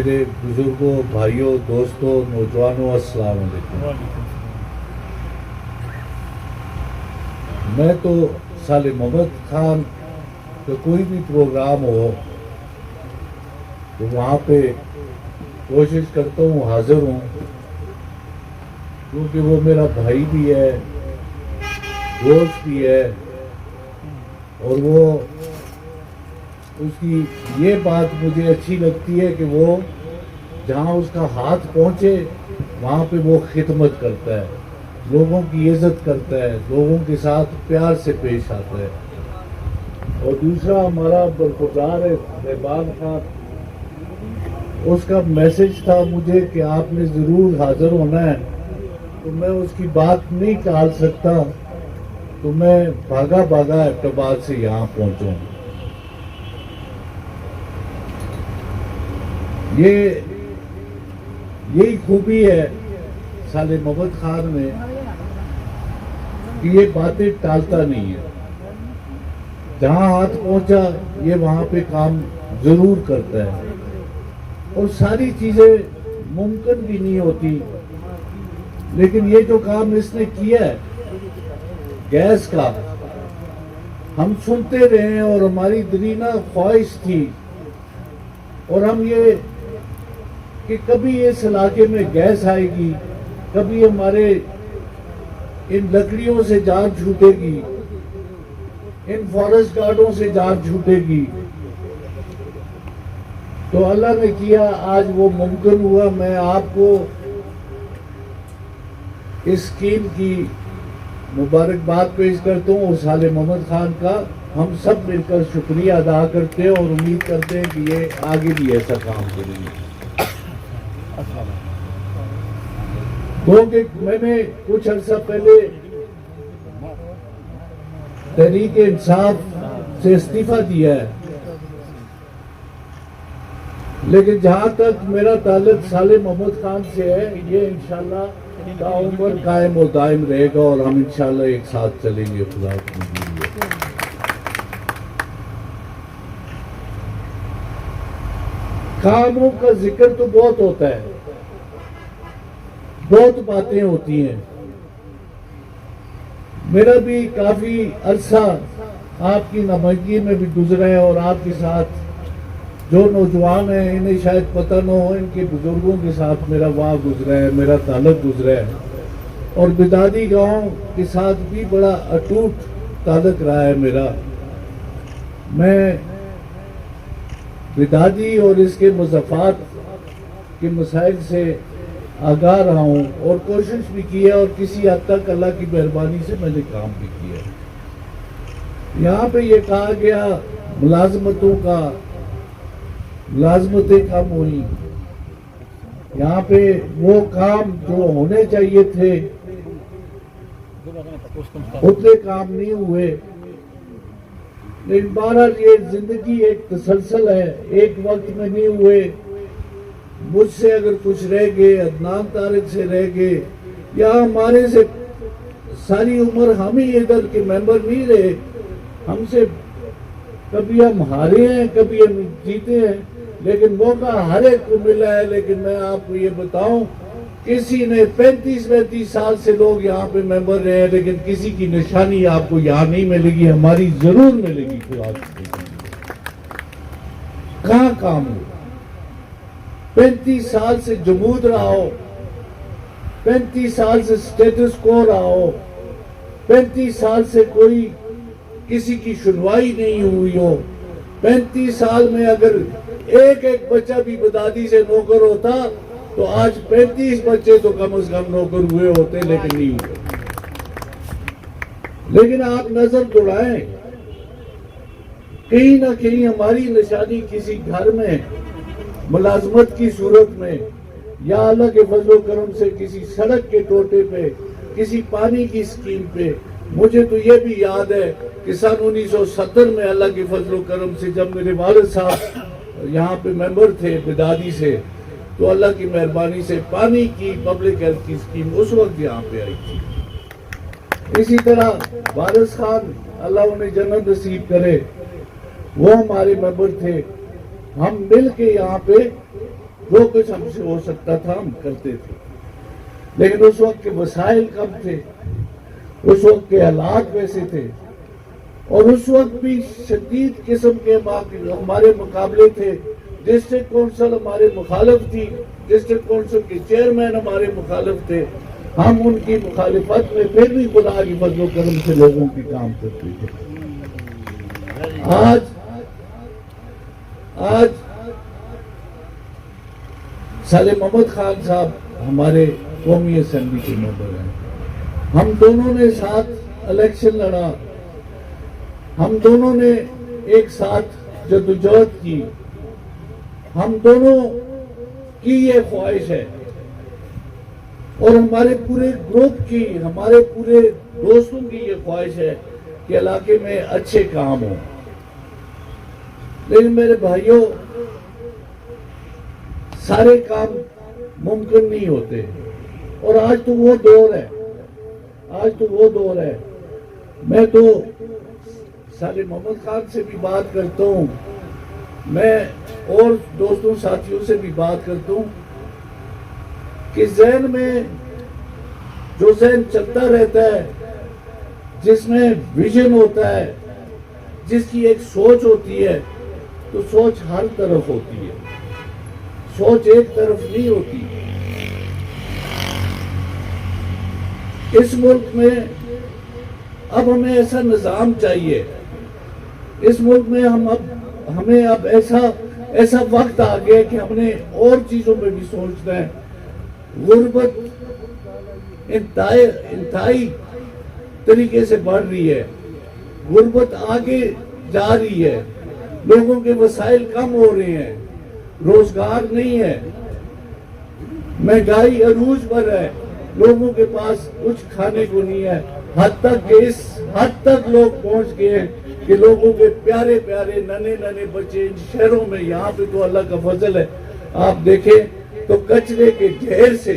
میرے بزرگوں، بھائیوں، دوستوں، نوجوانوں، السلام علیکم۔ میں تو سالِ محمد خان کا کوئی بھی پروگرام ہو تو وہاں پہ کوشش کرتا ہوں حاضر ہوں، کیونکہ وہ میرا بھائی بھی ہے، دوست بھی ہے، اور وہ اس کی یہ بات مجھے اچھی لگتی ہے کہ وہ جہاں اس کا ہاتھ پہنچے وہاں پہ وہ خدمت کرتا ہے، لوگوں کی عزت کرتا ہے، لوگوں کے ساتھ پیار سے پیش آتا ہے۔ اور دوسرا ہمارا برخوردار ہے رحمان خان، اس کا میسج تھا مجھے کہ آپ نے ضرور حاضر ہونا ہے، تو میں اس کی بات نہیں ٹال سکتا، تو میں بھاگا ایبٹ آباد سے یہاں پہنچا ہوں۔ یہی خوبی ہے سالِ محمد خان میں کہ یہ باتیں ٹالتا نہیں ہے، جہاں ہاتھ پہنچا یہ وہاں پہ کام ضرور کرتا ہے، اور ساری چیزیں ممکن بھی نہیں ہوتی، لیکن یہ جو کام اس نے کیا ہے گیس کا، ہم سنتے رہے اور ہماری دلینہ خواہش تھی، اور ہم یہ کہ کبھی اس علاقے میں گیس آئے گی، کبھی ہمارے ان لکڑیوں سے جان چھوٹے گی، ان فارسٹ گارڈوں سے جان چھوٹے گی، تو اللہ نے کیا آج وہ ممکن ہوا۔ میں آپ کو اس اسکیم کی مبارکباد پیش کرتا ہوں، اور سالِ محمد خان کا ہم سب مل کر شکریہ ادا کرتے ہیں اور امید کرتے ہیں کہ یہ آگے بھی ایسا کام کریں گے۔ کیونکہ میں نے کچھ عرصہ پہلے تحریک انصاف سے استعفیٰ دیا ہے، لیکن جہاں تک میرا تعلق سالِ محمد خان سے ہے یہ انشاءاللہ تعاون قائم و دائم رہے گا، اور ہم انشاءاللہ ایک ساتھ چلیں گے خدا کی منظوری ہے۔ کاموں کا ذکر تو بہت ہوتا ہے، بہت باتیں ہوتی ہیں، میرا بھی کافی عرصہ آپ کی نمائندگی میں بھی گزرا ہے، اور آپ کے ساتھ جو نوجوان ہیں انہیں شاید پتہ نہ ہو، ان کے بزرگوں کے ساتھ میرا وہاں گزرا ہے، میرا تعلق گزرا ہے، اور بدادی گاؤں کے ساتھ بھی بڑا اٹوٹ تعلق رہا ہے میرا۔ میں بدادی اور اس کے مضافات کے مسائل سے آگاہ رہا ہوں، اور کوشش بھی کی ہے، اور کسی حد تک اللہ کی مہربانی سے میں نے کام بھی کیا ہے۔ یہاں پہ یہ کہا گیا ملازمتیں کم ہوئی، یہاں پہ وہ کام جو ہونے چاہیے تھے اتنے کام نہیں ہوئے، لیکن بہرحال یہ زندگی ایک تسلسل ہے، ایک وقت میں نہیں ہوئے۔ مجھ سے اگر کچھ رہ گئے، عدنان طارق سے رہ گئے، یا ہمارے سے ساری عمر ہم ہی ادھر کے ممبر نہیں رہے، ہم سے کبھی ہم ہارے ہیں کبھی ہم جیتے ہیں، لیکن موقع ہر ایک کو ملا ہے۔ لیکن میں آپ کو یہ بتاؤں، کسی نے 35 سال سے لوگ یہاں پہ ممبر رہے ہیں، لیکن کسی کی نشانی آپ کو یہاں نہیں ملے گی، ہماری ضرور ملے گی۔ کہاں کام ہو؟ 35 سال سے جمود رہا ہو، 35 سال سے سٹیٹس کو رہا ہو، 35 سال سے کوئی کسی کی سنوائی نہیں ہوئی ہو، 35 سال میں اگر ایک بچہ بھی بدادی سے نوکر ہوتا تو آج 35 بچے تو کم از کم نوکر ہوئے ہوتے، لیکن نہیں ہوئے۔ لیکن آپ نظر دوڑائیں، کہیں نہ کہیں ہماری نشانی کسی گھر میں ملازمت کی صورت میں، یا اللہ کے فضل و کرم سے کسی سڑک کے ٹوٹے پہ، کسی پانی کی اسکیم پہ۔ مجھے تو یہ بھی یاد ہے کہ سن 1970 میں اللہ کے فضل و کرم سے جب میرے والد صاحب یہاں پہ ممبر تھے بدادی سے، تو اللہ کی مہربانی سے پانی کی پبلک ہیلتھ کی اسکیم اس وقت یہاں پہ آئی تھی۔ اسی طرح وارث خان اللہ انہیں جنت نصیب کرے، وہ ہمارے ممبر تھے، ہم مل کے یہاں پہ جو کچھ ہم سے ہو سکتا تھا ہم کرتے تھے، لیکن اس وقت کے وسائل کم تھے، اس وقت کے حالات ویسے تھے، اور اس وقت بھی شدید قسم کے ہمارے مقابلے تھے۔ ڈسٹرکٹ کونسل ہمارے مخالف تھی، ڈسٹرکٹ کونسل کے چیئرمین ہمارے مخالف تھے، ہم ان کی مخالفت میں پھر بھی خدا کی فضل و کرم سے لوگوں کی کام کرتے تھے۔ آج صالح محمد خان صاحب ہمارے قومی اسمبلی کے ممبر ہیں، ہم دونوں نے ساتھ الیکشن لڑا، ہم دونوں نے ایک ساتھ جدوجہد کی، ہم دونوں کی یہ خواہش ہے، اور ہمارے پورے گروپ کی، ہمارے پورے دوستوں کی یہ خواہش ہے کہ علاقے میں اچھے کام ہوں۔ لیکن میرے بھائیوں، سارے کام ممکن نہیں ہوتے، اور آج تو وہ دور ہے، میں تو صالح محمد خان سے بھی بات کرتا ہوں، میں اور دوستوں ساتھیوں سے بھی بات کرتا ہوں کہ ذہن میں جو ذہن چلتا رہتا ہے، جس میں ویژن ہوتا ہے، جس کی ایک سوچ ہوتی ہے، تو سوچ ہر طرف ہوتی ہے، سوچ ایک طرف نہیں ہوتی۔ اس ملک میں اب ہمیں ایسا نظام چاہیے، اس ملک میں ہمیں اب ایسا وقت آ گیا کہ ہم نے اور چیزوں پہ بھی سوچنا ہے۔ غربت انتہائی طریقے سے بڑھ رہی ہے، غربت آگے جا رہی ہے، لوگوں کے وسائل کم ہو رہے ہیں، روزگار نہیں ہے، مہنگائی عروج پر ہے، لوگوں کے پاس کچھ کھانے کو نہیں ہے، اس حد تک لوگ پہنچ گئے ہیں کہ لوگوں کے پیارے پیارے ننے بچے ان شہروں میں، یہاں پہ تو اللہ کا فضل ہے، آپ دیکھیں تو کچرے کے ڈھیر سے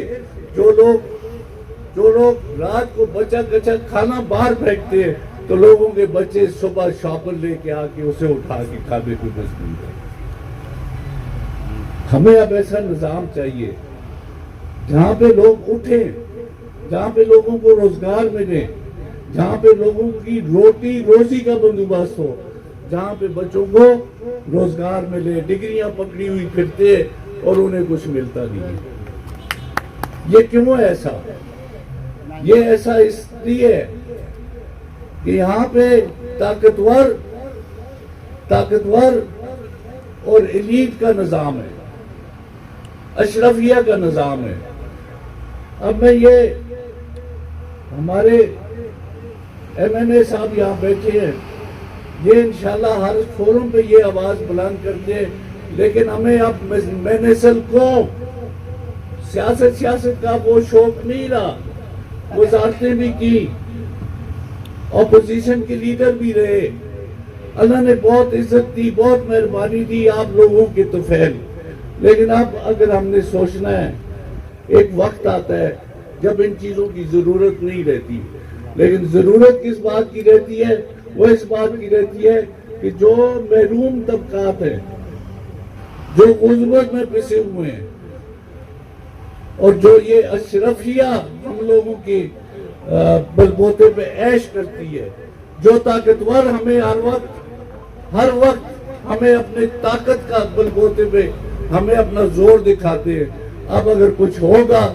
جو لوگ رات کو بچا کچا کھانا باہر پھینکتے ہیں، تو لوگوں کے بچے صبح شاپر لے کے آ کے اسے اٹھا کے کھانے کو مجبور ہیں۔ ہمیں اب ایسا نظام چاہیے جہاں پہ لوگ اٹھیں، جہاں پہ لوگوں کو روزگار ملے، جہاں پہ لوگوں کی روٹی روزی کا بندوبست ہو، جہاں پہ بچوں کو روزگار ملے، ڈگریاں پکڑی ہوئی پھرتے اور انہیں کچھ ملتا نہیں۔ یہ کیوں ایسا؟ یہ ایسا اس لیے ہے کہ یہاں پہ طاقتور اور ایلیٹ کا نظام ہے، اشرفیہ کا نظام ہے۔ اب میں یہ ہمارے ایم این اے صاحب یہاں بیٹھے ہیں، یہ انشاءاللہ ہر فورم پہ یہ آواز بلند کرتے ہیں، لیکن ہمیں اب میں نسل کو سیاست کا وہ شوق نہیں رہا، وزارتیں بھی کی، اپوزیشن کے لیڈر بھی رہے، اللہ نے بہت عزت دی، بہت مہربانی دی آپ لوگوں کے طفیل، لیکن اب اگر ہم نے سوچنا ہے، ایک وقت آتا ہے جب ان چیزوں کی ضرورت نہیں رہتی، لیکن ضرورت کس بات کی رہتی ہے؟ وہ اس بات کی رہتی ہے کہ جو محروم طبقات ہیں، جو غربت میں پسے ہوئے ہیں، اور جو یہ اشرفیہ ہم لوگوں کی بلبوتے پہ عیش کرتی ہے، جو طاقتور ہمیں ہر وقت ہمیں اپنے طاقت کا بلبوتے پہ ہمیں اپنا زور دکھاتے ہیں، اب اگر کچھ ہوگا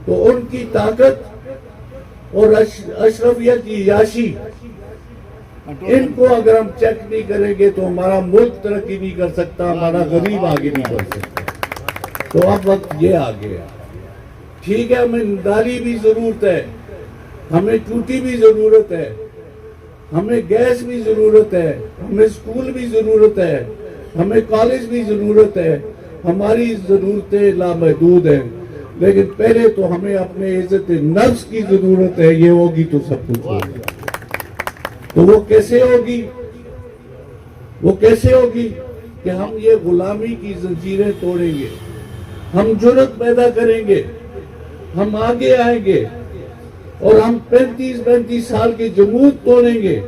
تو ان کی طاقت اور اشرفیہ کی عیاشی، ان کو اگر ہم چیک نہیں کریں گے تو ہمارا ملک ترقی نہیں کر سکتا، ہمارا غریب آگے نہیں بڑھ سکتا۔ تو اب وقت یہ آ گیا، ٹھیک ہے، ہمیں نالی بھی ضرورت ہے، ہمیں ٹوٹی بھی ضرورت ہے، ہمیں گیس بھی ضرورت ہے، ہمیں اسکول بھی ضرورت ہے، ہمیں کالج بھی ضرورت ہے، ہماری ضرورتیں لامحدود ہیں، لیکن پہلے تو ہمیں اپنے عزت نفس کی ضرورت ہے، یہ ہوگی تو سب کچھ ہوگا۔ تو وہ کیسے ہوگی؟ وہ کیسے ہوگی کہ ہم یہ غلامی کی زنجیریں توڑیں گے، ہم جرأت پیدا کریں گے، ہم آگے آئیں گے، اور ہم 35 سال کے جمود توڑیں گے،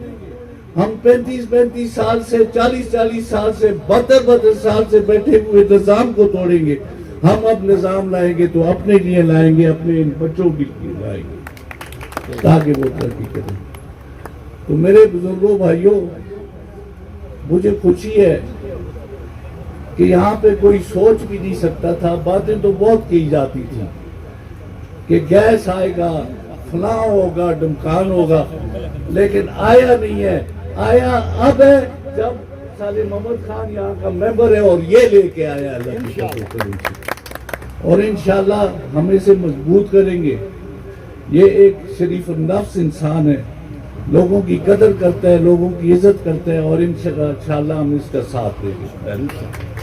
ہم 35 سال سے 40 سال سے 72 سال سے بیٹھے ہوئے نظام کو توڑیں گے. ہم اب نظام لائیں گے تو اپنے لیے لائیں گے, اپنے ان بچوں کے لیے لائیں گے تاکہ وہ ترقی کریں. تو میرے بزرگوں بھائیوں, مجھے خوشی ہے کہ یہاں پہ کوئی سوچ بھی نہیں سکتا تھا. باتیں تو بہت کی جاتی تھی کہ گیس آئے گا, فلاں ہوگا, ڈمکان ہوگا, لیکن آیا نہیں ہے. آیا اب ہے جب سالم محمد خان یہاں کا ممبر ہے اور یہ لے کے آیا اللہ کی شکر سے, اور انشاءاللہ ہم اسے مضبوط کریں گے. یہ ایک شریف النفس انسان ہے, لوگوں کی قدر کرتا ہے, لوگوں کی عزت کرتا ہے, اور انشاءاللہ ہم اس کا ساتھ دیں گے.